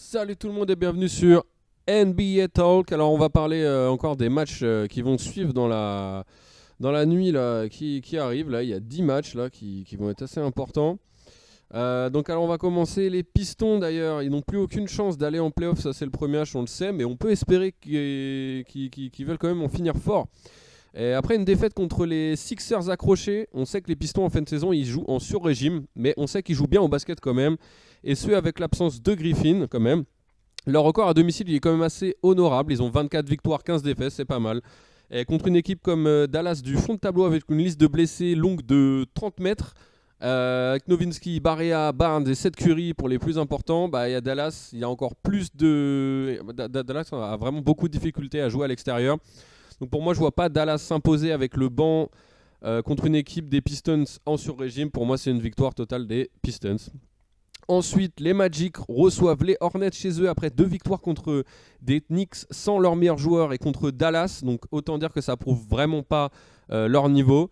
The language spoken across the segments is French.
Salut tout le monde et bienvenue sur NBA Talk. Alors on va parler encore des matchs qui vont suivre dans la nuit là, qui arrive. Là, il y a 10 matchs là, qui vont être assez importants. Donc alors on va commencer. Les Pistons d'ailleurs, ils n'ont plus aucune chance d'aller en playoff, ça c'est le premier match, on le sait, mais on peut espérer qu'ils veulent quand même en finir fort. Et après une défaite contre les Sixers accrochés, on sait que les Pistons en fin de saison ils jouent en sur-régime, mais on sait qu'ils jouent bien au basket quand même, et ce avec l'absence de Griffin quand même. Leur record à domicile il est quand même assez honorable, ils ont 24 victoires, 15 défaites, c'est pas mal. Et contre une équipe comme Dallas du fond de tableau avec une liste de blessés longue de 30 mètres, avec Nowitzki, Barea, Barnes et Seth Curry pour les plus importants, il y a Dallas, il y a encore plus de... Dallas a vraiment beaucoup de difficultés à jouer à l'extérieur. Donc pour moi, je ne vois pas Dallas s'imposer avec le banc contre une équipe des Pistons en sur-régime. Pour moi, c'est une victoire totale des Pistons. Ensuite, les Magic reçoivent les Hornets chez eux après 2 victoires contre des Knicks sans leurs meilleurs joueurs et contre Dallas. Donc autant dire que ça prouve vraiment pas leur niveau.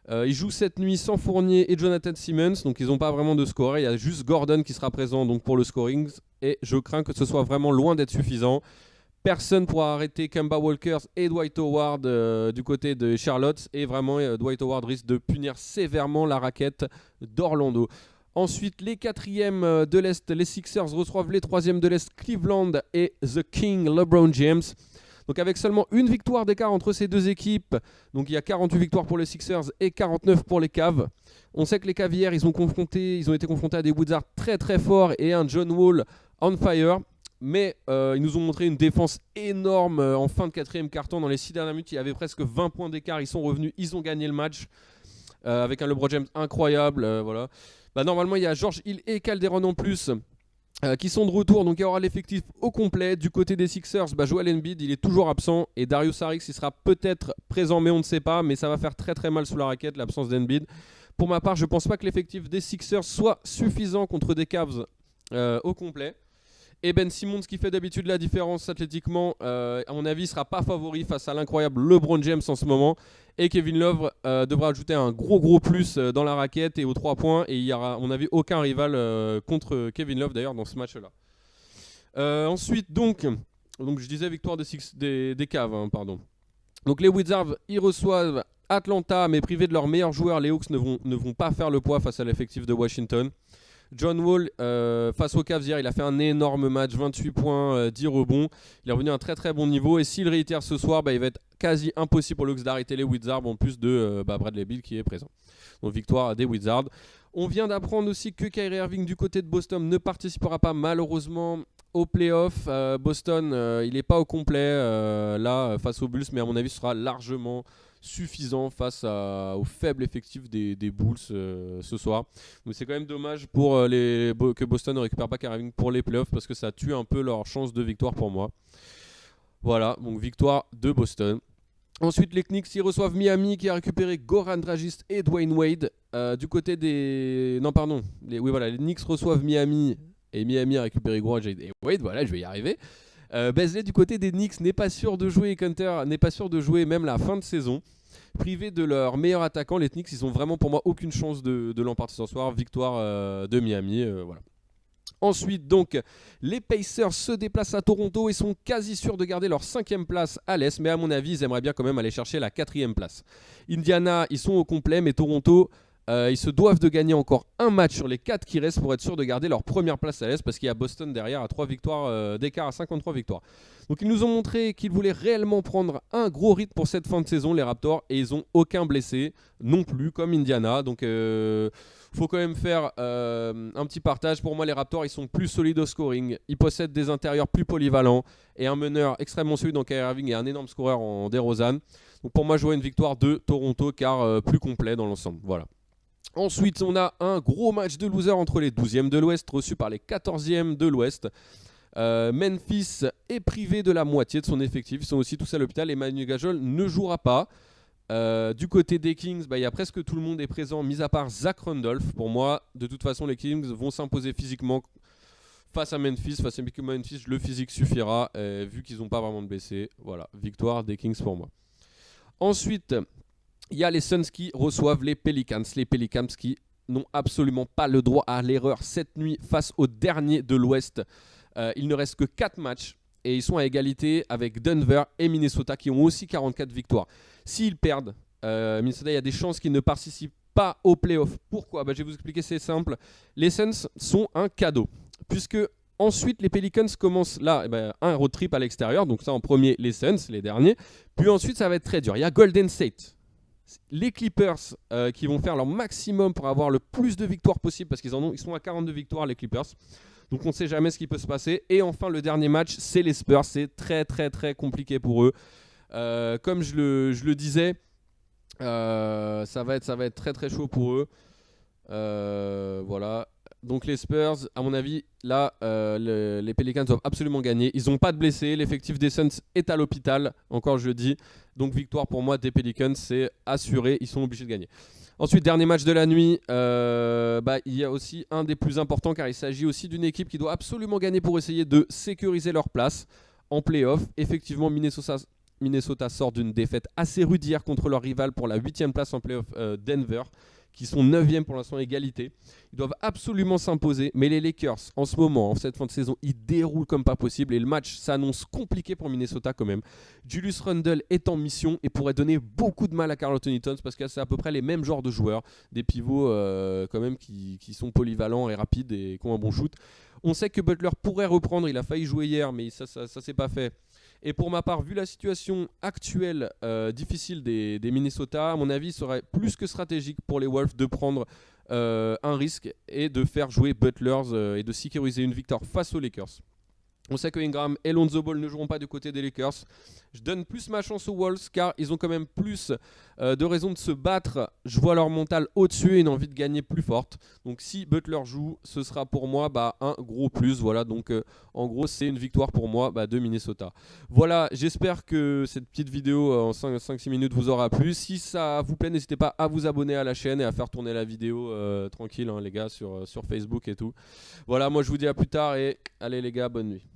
Ils jouent cette nuit sans Fournier et Jonathan Simmons, donc ils n'ont pas vraiment de score. Il y a juste Gordon qui sera présent donc pour le scoring et je crains que ce soit vraiment loin d'être suffisant. Personne pourra arrêter Kemba Walker et Dwight Howard du côté de Charlotte. Et vraiment, Dwight Howard risque de punir sévèrement la raquette d'Orlando. Ensuite, les 4e de l'Est, les Sixers reçoivent les 3e de l'Est, Cleveland et The King, LeBron James. Donc avec seulement une victoire d'écart entre ces deux équipes, donc il y a 48 victoires pour les Sixers et 49 pour les Cavs. On sait que les Cavs hier, ils ont été confrontés à des Wizards très très forts et un John Wall on fire. Mais ils nous ont montré une défense énorme en fin de 4e quart-temps. Dans les 6 dernières minutes, il y avait presque 20 points d'écart. Ils sont revenus, ils ont gagné le match avec un LeBron James incroyable. Voilà. Normalement, il y a George Hill et Calderon en plus qui sont de retour. Donc il y aura l'effectif au complet. Du côté des Sixers, Joel Embiid, il est toujours absent. Et Darius Saric, il sera peut-être présent, mais on ne sait pas. Mais ça va faire très très mal sous la raquette, l'absence d'Embiid. Pour ma part, je ne pense pas que l'effectif des Sixers soit suffisant contre des Cavs au complet. Et Ben Simmons qui fait d'habitude la différence athlétiquement, à mon avis, ne sera pas favori face à l'incroyable LeBron James en ce moment. Et Kevin Love devra ajouter un gros plus dans la raquette et aux 3 points. Et il n'y aura, à mon avis, aucun rival contre Kevin Love d'ailleurs dans ce match-là. Ensuite, donc je disais victoire des Cavs, pardon. Donc les Wizards, ils reçoivent Atlanta, mais privés de leurs meilleurs joueurs. Les Hawks ne vont pas faire le poids face à l'effectif de Washington. John Wall, face aux Cavs hier, il a fait un énorme match, 28 points, 10 rebonds. Il est revenu à un très très bon niveau. Et s'il réitère ce soir, il va être quasi impossible pour les Hawks d'arrêter les Wizards, en plus de Bradley Beal qui est présent. Donc victoire des Wizards. On vient d'apprendre aussi que Kyrie Irving du côté de Boston ne participera pas malheureusement aux playoffs. Boston, il n'est pas au complet là face aux Bulls, mais à mon avis ce sera largement suffisant face au faible effectif des Bulls ce soir. Donc c'est quand même dommage pour que Boston ne récupère pas Kyrie Irving pour les playoffs parce que ça tue un peu leur chance de victoire pour moi. Voilà, donc victoire de Boston. Ensuite, les Knicks ils reçoivent Miami qui a récupéré Goran Dragic et Dwayne Wade. Du côté des... Non, pardon. Les Knicks reçoivent Miami et Miami a récupéré Goran Dragic et Wade. Voilà, je vais y arriver. Beasley du côté des Knicks n'est pas sûr de jouer. Hunter n'est pas sûr de jouer même la fin de saison. Privés de leur meilleur attaquant, les Knicks, ils ont vraiment pour moi aucune chance de l'emporter ce soir. Victoire de Miami. Voilà. Ensuite, donc, les Pacers se déplacent à Toronto et sont quasi sûrs de garder leur 5e place à l'Est. Mais à mon avis, ils aimeraient bien quand même aller chercher la 4e place. Indiana, ils sont au complet, mais Toronto, ils se doivent de gagner encore un match sur les 4 qui restent pour être sûrs de garder leur première place à l'Est parce qu'il y a Boston derrière à 3 victoires d'écart à 53 victoires. Donc ils nous ont montré qu'ils voulaient réellement prendre un gros rythme pour cette fin de saison, les Raptors, et ils n'ont aucun blessé non plus, comme Indiana. Donc faut quand même faire un petit partage. Pour moi, les Raptors, ils sont plus solides au scoring. Ils possèdent des intérieurs plus polyvalents et un meneur extrêmement solide en Kyrie Irving et un énorme scoreur en DeRozan. Donc pour moi, je vois une victoire de Toronto car plus complet dans l'ensemble. Voilà. Ensuite, on a un gros match de loser entre les 12e de l'Ouest reçus par les 14e de l'Ouest. Memphis est privé de la moitié de son effectif. Ils sont aussi tous à l'hôpital et Manu Gasol ne jouera pas. Du côté des Kings, il y a presque tout le monde est présent, mis à part Zach Randolph. Pour moi, de toute façon, les Kings vont s'imposer physiquement face à Memphis. Face à Memphis, le physique suffira vu qu'ils n'ont pas vraiment de blessés. Voilà, victoire des Kings pour moi. Ensuite, il y a les Suns qui reçoivent les Pelicans. Les Pelicans qui n'ont absolument pas le droit à l'erreur cette nuit face au dernier de l'Ouest. Il ne reste que 4 matchs et ils sont à égalité avec Denver et Minnesota qui ont aussi 44 victoires. S'ils perdent, Minnesota, il y a des chances qu'ils ne participent pas aux playoffs. Pourquoi ? Je vais vous expliquer, c'est simple. Les Suns sont un cadeau puisque ensuite les Pelicans commencent là un road trip à l'extérieur. Donc ça en premier les Suns, les derniers. Puis ensuite ça va être très dur. Il y a Golden State. Les Clippers qui vont faire leur maximum pour avoir le plus de victoires possible parce ils sont à 42 victoires les Clippers. Donc on ne sait jamais ce qui peut se passer. Et enfin le dernier match c'est les Spurs. C'est très très très compliqué pour eux. Comme je le disais, ça va être très très chaud pour eux. Voilà. Donc les Spurs, à mon avis, là, les Pelicans doivent absolument gagner. Ils n'ont pas de blessés. L'effectif des Suns est à l'hôpital. Encore je le dis. Donc victoire pour moi des Pelicans, c'est assuré. Ils sont obligés de gagner. Ensuite, dernier match de la nuit. Il y a aussi un des plus importants car il s'agit aussi d'une équipe qui doit absolument gagner pour essayer de sécuriser leur place en play-off. Effectivement, Minnesota sort d'une défaite assez rude hier contre leur rival pour la 8e place en play-off, Denver, qui sont 9e pour l'instant égalité. Ils doivent absolument s'imposer, mais les Lakers, en ce moment, en cette fin de saison, ils déroulent comme pas possible et le match s'annonce compliqué pour Minnesota quand même. Julius Randle est en mission et pourrait donner beaucoup de mal à Karl Anthony Towns parce que c'est à peu près les mêmes genres de joueurs, des pivots quand même qui sont polyvalents et rapides et qui ont un bon shoot. On sait que Butler pourrait reprendre, il a failli jouer hier, mais ça s'est pas fait. Et pour ma part, vu la situation actuelle difficile des Minnesota, à mon avis, il serait plus que stratégique pour les Wolves de prendre un risque et de faire jouer Butler et de sécuriser une victoire face aux Lakers. On sait que Ingram et Lonzo Ball ne joueront pas du côté des Lakers. Je donne plus ma chance aux Wolves car ils ont quand même plus de raisons de se battre. Je vois leur mental au-dessus et une envie de gagner plus forte. Donc si Butler joue, ce sera pour moi un gros plus. Voilà, donc en gros c'est une victoire pour moi de Minnesota. Voilà, j'espère que cette petite vidéo en 5-6 minutes vous aura plu. Si ça vous plaît, n'hésitez pas à vous abonner à la chaîne et à faire tourner la vidéo tranquille les gars sur Facebook et tout. Voilà, moi je vous dis à plus tard et allez les gars, bonne nuit.